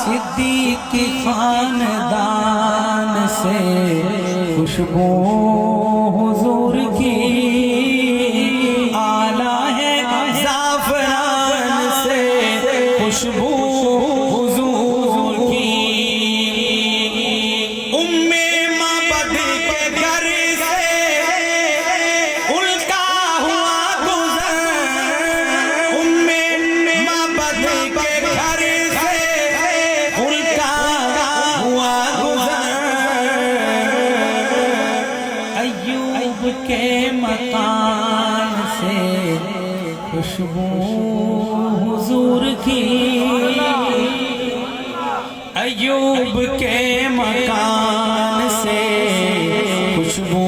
صدیق خاندان سے خوشبو حضور کی آلہ ہے، زعفران سے خوشبو حضور کی۔ ام معبد کے گھر سے ان کا ہوا گزر، ام معبد کے گھر سے ان کا ہوا گزر، ایوب کے مکان سے خوشبو حضور کی، ایوب کے مکان سے خوشبو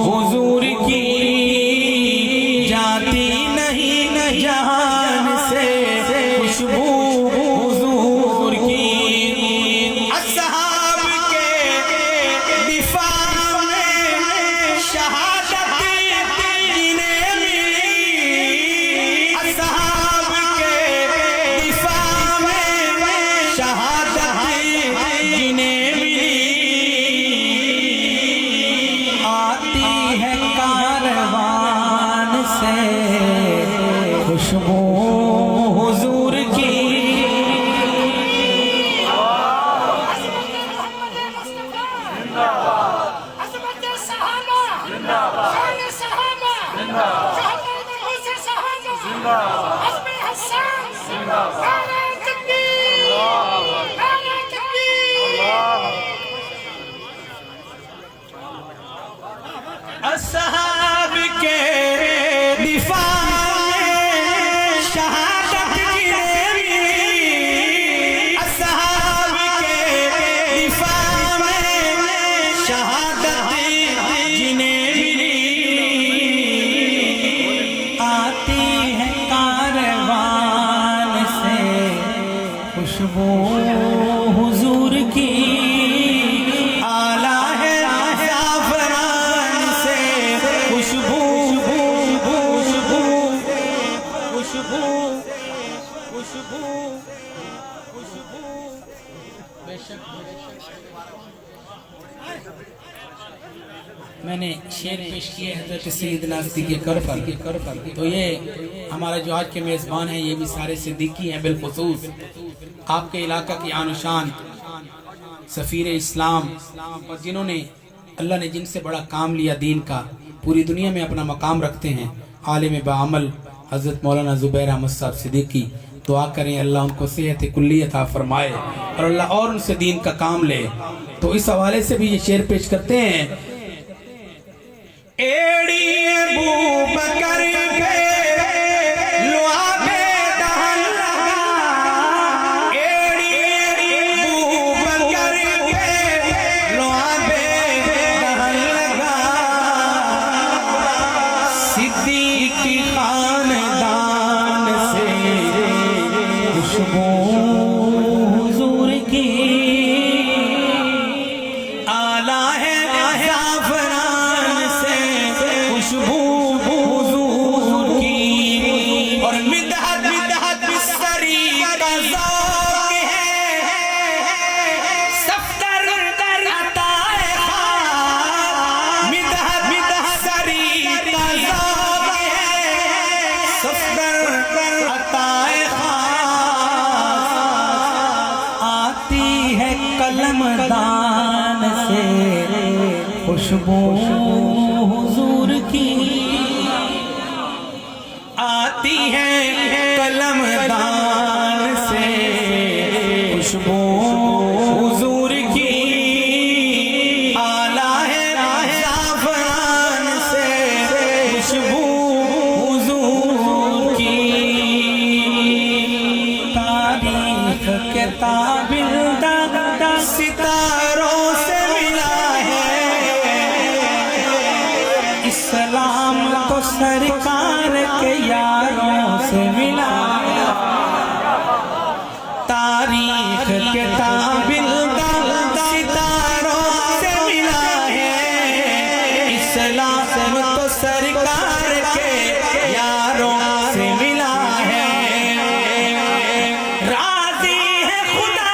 حضور کی، جاتی نہیں جہان سے خوشبو حضور کی۔ اصحاب کے دفاع میں شہادت جنہیں ملی، اصحاب کے دفاع میں شہادت جنہیں ملی، آتی ہے کاروان سے خوشبو حضور کی۔ عظمت صحابہ، شان صحابہ، شہادت سے صحابہ، عزم حسان، نعرہ تکبیر، نعرہ تکبیر۔ اصحاب کے دفاع میں شہادت جنہیں ملی، اصحاب کے دفاع میں شہادت جنہیں ملی، آتی ہے کاروان سے خوشبو حضور کی، آلہ ہے زعفران سے خوشبو خوشبو خوشبو خوشبو خوشبو۔ بے شک میں نے شعر پیش کیے حضرت سیدنا صدیق اکبر پر، تو یہ ہمارا جو آج کے میزبان ہیں یہ بھی سارے صدیقی ہیں، بالخصوص آپ کے علاقہ کی آن و شان سفیر اسلام، اور جنہوں نے اللہ نے جن سے بڑا کام لیا دین کا، پوری دنیا میں اپنا مقام رکھتے ہیں، عالم باعمل حضرت مولانا زبیر احمد صاحب صدیقی۔ دعا کریں اللہ ان کو صحت کلی عطا فرمائے اور اللہ اور ان سے دین کا کام لے۔ تو اس حوالے سے بھی یہ شعر پیش کرتے ہیں، ایڑی ابو بکر پہ لعاب دہن لگا، ایڑی ابو بکر پہ لعاب دہن لگا، صدیق خاندان سے خوشبو حضور کی، آلہ ہے زعفران سے خوشبو حضور کی، اور مدحت سری کا ذوق ہے، صفدر عطا خاص، مدحت سری کا ذوق ہے، صفدر عطا خاص، آتی ہے قلم دان سے خوشبو حضور کی، آتی ہے قلم دان سے خوشبو حضور کی، آلہ ہے زعفران سے خوشبو حضور کی۔ تاریخ کے تابندہ ستاروں سے ملا ہے، اسلام تو سرکار کے یاروں سے ملا ہے، تاریخ کے تابندہ ستاروں سے ملا ہے، اسلام تو سرکار کے یاروں سے ملا ہے، راضی ہے خدا